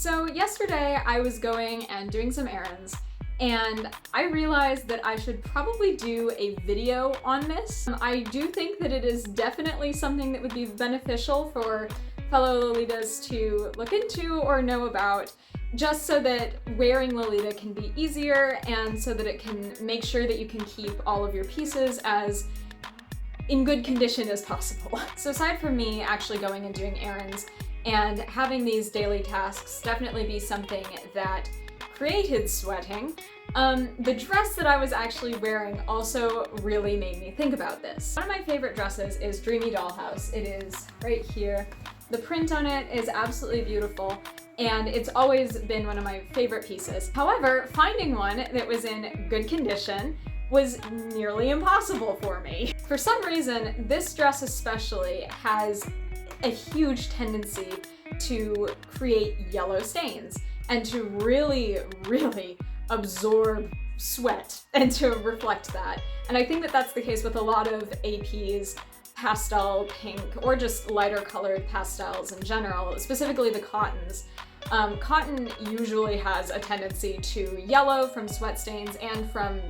So yesterday I was going and doing some errands, and I realized that I should probably do a video on this. I do think that it is definitely something that would be beneficial for fellow Lolitas to look into or know about, just so that wearing Lolita can be easier and so that it can make sure that you can keep all of your pieces as in good condition as possible. So aside from me actually going and doing errands and having these daily tasks definitely be something that created sweating, the dress that I was actually wearing also really made me think about this. One of my favorite dresses is Dreamy Dollhouse. It is right here. The print on it is absolutely beautiful, and it's always been one of my favorite pieces. However, finding one that was in good condition was nearly impossible for me. For some reason, this dress especially has a huge tendency to create yellow stains and to really absorb sweat and to reflect that. And I think that that's the case with a lot of AP's pastel pink or just lighter colored pastels in general, specifically the cottons. Cotton usually has a tendency to yellow from sweat stains and from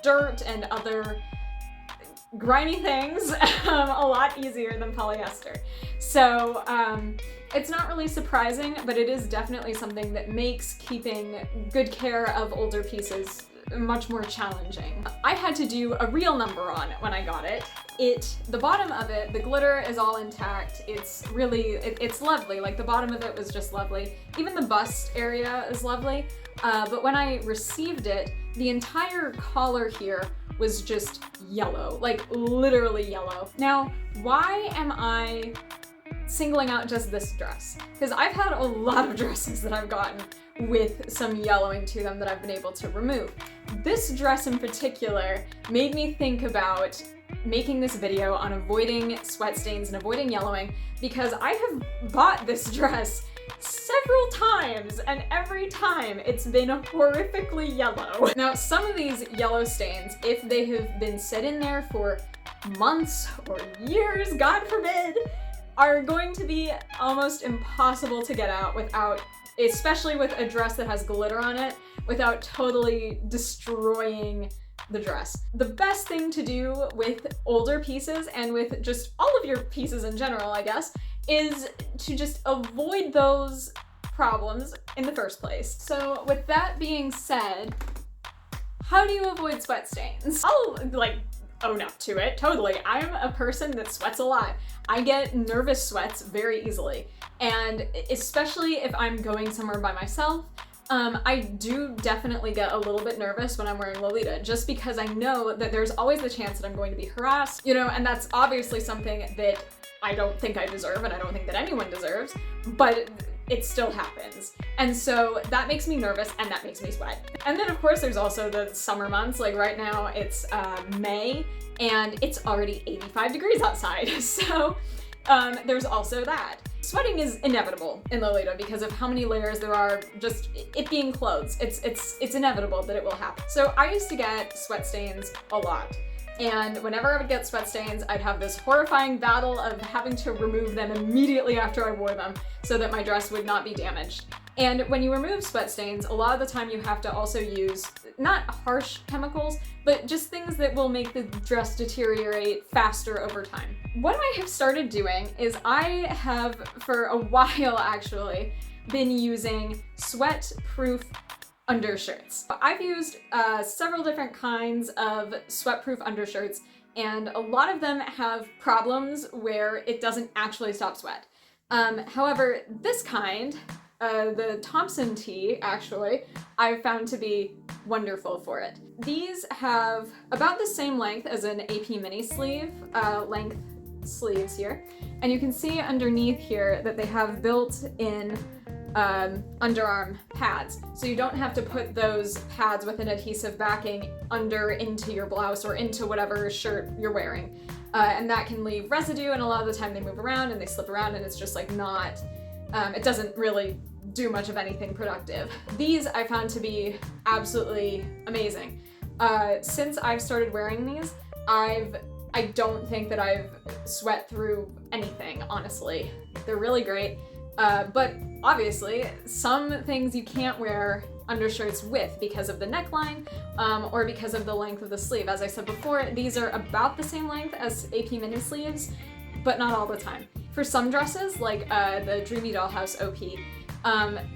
dirt and other grimy things a lot easier than polyester. So it's not really surprising, but it is definitely something that makes keeping good care of older pieces much more challenging. I had to do a real number on it when I got it. The bottom of it, the glitter is all intact. It's really, it's lovely. Like the bottom of it was just lovely. Even the bust area is lovely. But when I received it, the entire collar here was just yellow, like literally yellow. Now, why am I singling out just this dress? Because I've had a lot of dresses that I've gotten with some yellowing to them that I've been able to remove. This dress in particular made me think about making this video on avoiding sweat stains and avoiding yellowing, because I have bought this dress several times, and every time it's been horrifically yellow. Now, some of these yellow stains, if they have been set in there for months or years, God forbid, are going to be almost impossible to get out without, especially with a dress that has glitter on it, without totally destroying the dress. The best thing to do with older pieces and with just all of your pieces in general, I guess, is to just avoid those problems in the first place. So with that being said, how do you avoid sweat stains? I'll own up to it, totally. I'm a person that sweats a lot. I get nervous sweats very easily, and especially if I'm going somewhere by myself, I do definitely get a little bit nervous when I'm wearing Lolita, just because I know that there's always the chance that I'm going to be harassed, and that's obviously something that I don't think I deserve, and I don't think that anyone deserves, but it still happens. And so that makes me nervous, and that makes me sweat. And then of course there's also the summer months. Like right now it's May, and it's already 85 degrees outside. So there's also that. Sweating is inevitable in Lolita because of how many layers there are, just it being clothes. It's inevitable that it will happen. So I used to get sweat stains a lot. And whenever I would get sweat stains, I'd have this horrifying battle of having to remove them immediately after I wore them so that my dress would not be damaged. And when you remove sweat stains, a lot of the time you have to also use not harsh chemicals, but just things that will make the dress deteriorate faster over time. What I have started doing is I have, for a while actually, been using sweat-proof undershirts. I've used several different kinds of sweat-proof undershirts, and a lot of them have problems where it doesn't actually stop sweat. However, this kind, the Thompson tee, actually, I've found to be wonderful for it. These have about the same length as an AP mini sleeve, length sleeves here, and you can see underneath here that they have built-in underarm pads, so you don't have to put those pads with an adhesive backing into your blouse or into whatever shirt you're wearing. And that can leave residue, and a lot of the time they move around and they slip around, and it's just like not, it doesn't really do much of anything productive. These I found to be absolutely amazing. Since I've started wearing these, I don't think that I've sweat through anything, honestly. They're really great. But obviously, some things you can't wear undershirts with because of the neckline or because of the length of the sleeve. As I said before, these are about the same length as AP mini sleeves, but not all the time. For some dresses, like the Dreamy Dollhouse OP,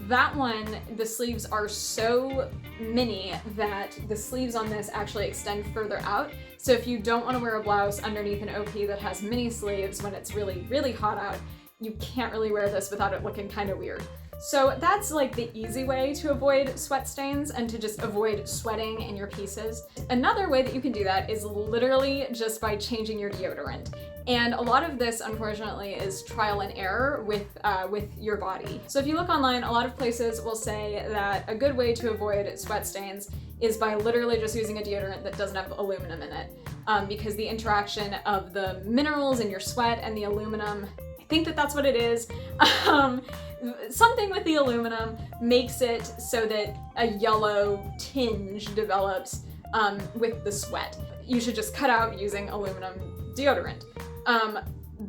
that one, the sleeves are so mini that the sleeves on this actually extend further out. So if you don't want to wear a blouse underneath an OP that has mini sleeves when it's really, really hot out, you can't really wear this without it looking kind of weird. So that's like the easy way to avoid sweat stains and to just avoid sweating in your pieces. Another way that you can do that is literally just by changing your deodorant. And a lot of this, unfortunately, is trial and error with your body. So if you look online, a lot of places will say that a good way to avoid sweat stains is by literally just using a deodorant that doesn't have aluminum in it. Because the interaction of the minerals in your sweat and the aluminum, I think that that's what it is. Something with the aluminum makes it so that a yellow tinge develops with the sweat. You should just cut out using aluminum deodorant.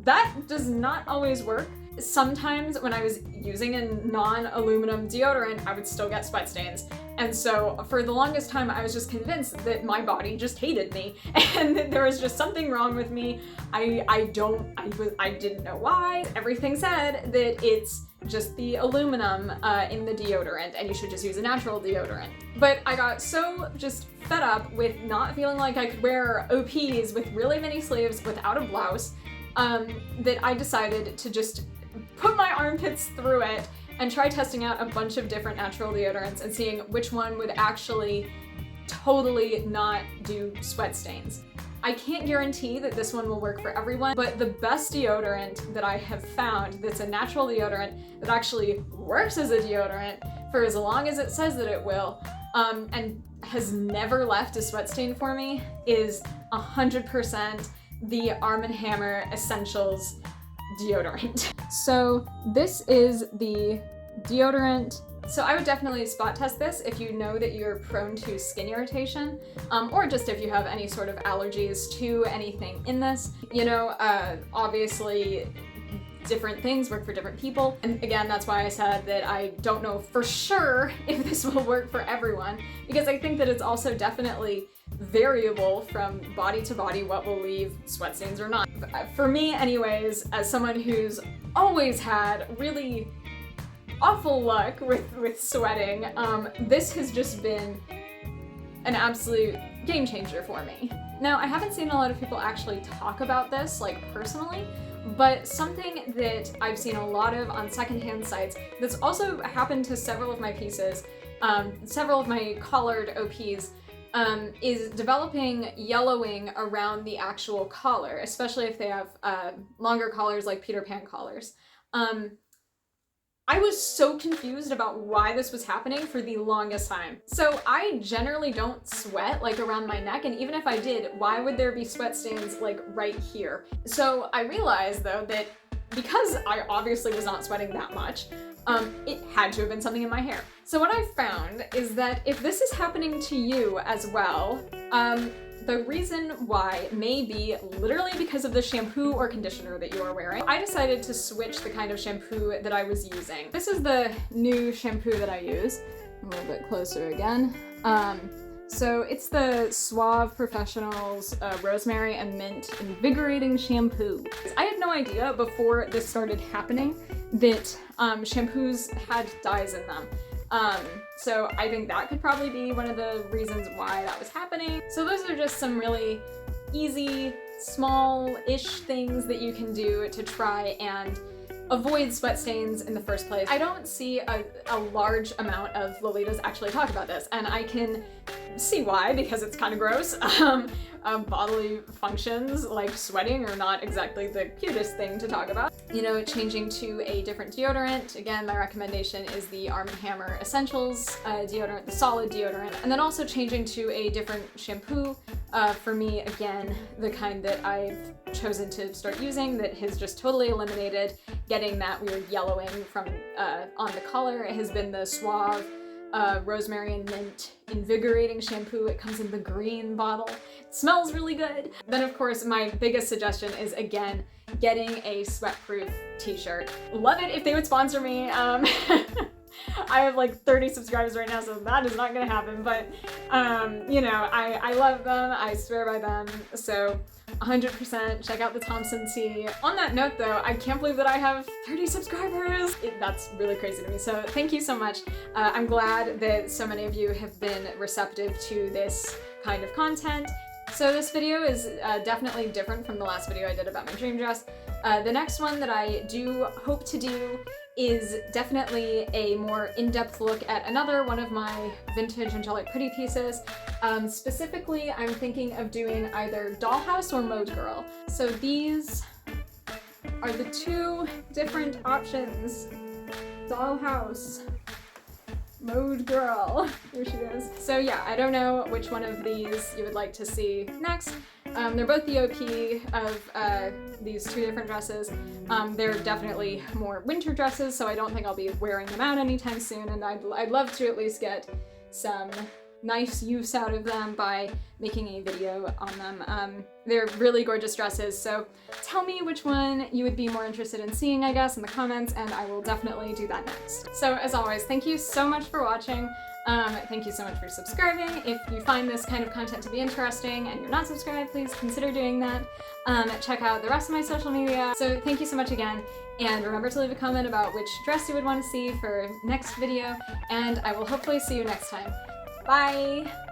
That does not always work. Sometimes when I was using a non-aluminum deodorant, I would still get sweat stains. And so for the longest time, I was just convinced that my body just hated me and that there was just something wrong with me. I didn't know why. Everything said that it's just the aluminum in the deodorant and you should just use a natural deodorant. But I got so just fed up with not feeling like I could wear OPs with really mini sleeves without a blouse that I decided to just put my armpits through it and try testing out a bunch of different natural deodorants and seeing which one would actually totally not do sweat stains. I can't guarantee that this one will work for everyone, but the best deodorant that I have found that's a natural deodorant that actually works as a deodorant for as long as it says that it will, and has never left a sweat stain for me is 100% the Arm & Hammer Essentials deodorant. So this is the deodorant. So I would definitely spot test this if you know that you're prone to skin irritation, or just if you have any sort of allergies to anything in this. You know, obviously different things work for different people. And again, that's why I said that I don't know for sure if this will work for everyone, because I think that it's also definitely variable from body to body what will leave sweat stains or not. For me anyways, as someone who's always had really awful luck with sweating, this has just been an absolute game changer for me. Now, I haven't seen a lot of people actually talk about this, like personally, but something that I've seen a lot of on secondhand sites that's also happened to several of my pieces, several of my collared OPs, is developing yellowing around the actual collar, especially if they have longer collars like Peter Pan collars. I was so confused about why this was happening for the longest time. So I generally don't sweat like around my neck, and even if I did, why would there be sweat stains like right here? So I realized though that because I obviously was not sweating that much, it had to have been something in my hair. So what I found is that if this is happening to you as well, the reason why may be literally because of the shampoo or conditioner that you are wearing. I decided to switch the kind of shampoo that I was using. This is the new shampoo that I use. A little bit closer again. So it's the Suave Professionals Rosemary and Mint Invigorating Shampoo. I had no idea before this started happening that shampoos had dyes in them. So I think that could probably be one of the reasons why that was happening. So those are just some really easy, small-ish things that you can do to try and avoid sweat stains in the first place. I don't see a large amount of Lolitas actually talk about this, and I can see why, because it's kind of gross. Bodily functions like sweating are not exactly the cutest thing to talk about. You know, changing to a different deodorant. Again, my recommendation is the Arm & Hammer Essentials deodorant, the solid deodorant. And then also changing to a different shampoo. For me, again, the kind that I've chosen to start using that has just totally eliminated getting that weird yellowing from on the collar. It has been the Suave rosemary and mint invigorating shampoo. It comes in the green bottle. It smells really good. Then of course, my biggest suggestion is, again, getting a sweatproof t-shirt. Love it if they would sponsor me. I have like 30 subscribers right now, so that is not gonna happen, but you know, I love them, I swear by them, so 100% check out the Thompson tee. On that note though, I can't believe that I have 30 subscribers. That's really crazy to me, so thank you so much. I'm glad that so many of you have been receptive to this kind of content. So this video is definitely different from the last video I did about my dream dress. The next one that I do hope to do is definitely a more in-depth look at another one of my vintage angelic pretty pieces. Specifically, I'm thinking of doing either Dollhouse or Mode Girl. So these are the two different options. Dollhouse, Mode Girl. Here she is. So yeah, I don't know which one of these you would like to see next. They're both the OP of these two different dresses. They're definitely more winter dresses, so I don't think I'll be wearing them out anytime soon, and I'd love to at least get some nice use out of them by making a video on them. They're really gorgeous dresses, so tell me which one you would be more interested in seeing, I guess, in the comments, and I will definitely do that next. So as always, thank you so much for watching. Thank you so much for subscribing. If you find this kind of content to be interesting and you're not subscribed, please consider doing that. Check out the rest of my social media. So thank you so much again, and remember to leave a comment about which dress you would want to see for next video, and I will hopefully see you next time. Bye!